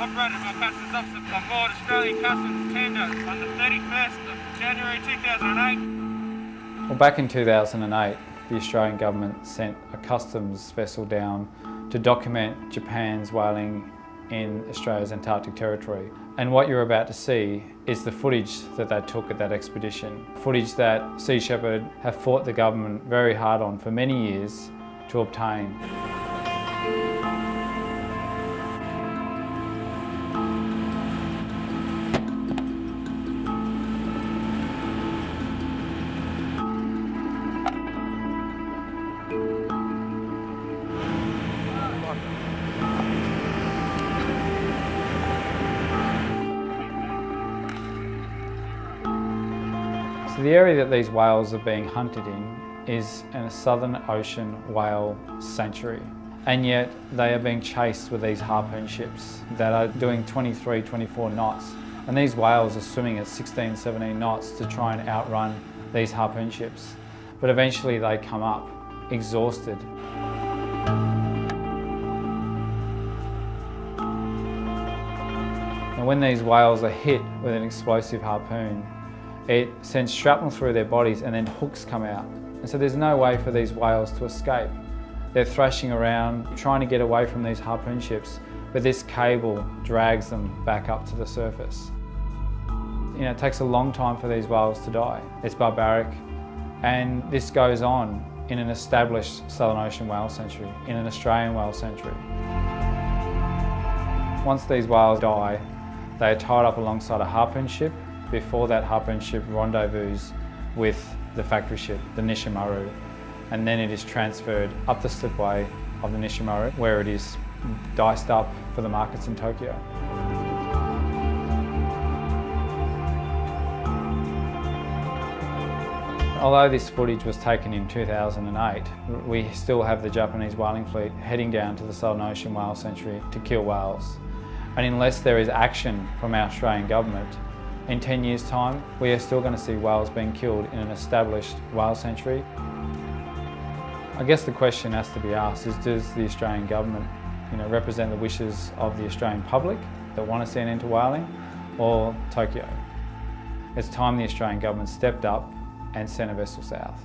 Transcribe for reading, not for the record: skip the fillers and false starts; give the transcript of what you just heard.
operated by Customs Officer on board Australian Customs tender on the 31st of January 2008. Well, back in 2008, the Australian government sent a customs vessel down to document Japan's whaling in Australia's Antarctic territory. And what you're about to see is the footage that they took at that expedition. Footage that Sea Shepherd have fought the government very hard on for many years to obtain. So the area that these whales are being hunted in is in a Southern Ocean whale sanctuary. And yet they are being chased with these harpoon ships that are doing 23, 24 knots. And these whales are swimming at 16, 17 knots to try and outrun these harpoon ships. But eventually they come up exhausted. And when these whales are hit with an explosive harpoon, it sends shrapnel through their bodies and then hooks come out. And so there's no way for these whales to escape. They're thrashing around, trying to get away from these harpoon ships, but this cable drags them back up to the surface. You know, it takes a long time for these whales to die. It's barbaric, and this goes on in an established Southern Ocean whale sanctuary, in an Australian whale sanctuary. Once these whales die, they are tied up alongside a harpoon ship before that harpoon ship rendezvous with the factory ship, the Nishimaru, and then it is transferred up the slipway of the Nishimaru, where it is diced up for the markets in Tokyo. Although this footage was taken in 2008, we still have the Japanese whaling fleet heading down to the Southern Ocean whale sanctuary to kill whales. And unless there is action from our Australian government, in 10 years' time, we are still going to see whales being killed in an established whale sanctuary. I guess the question has to be asked is, does the Australian government, represent the wishes of the Australian public that want to see an end to whaling, or Tokyo? It's time the Australian government stepped up and sent a vessel south.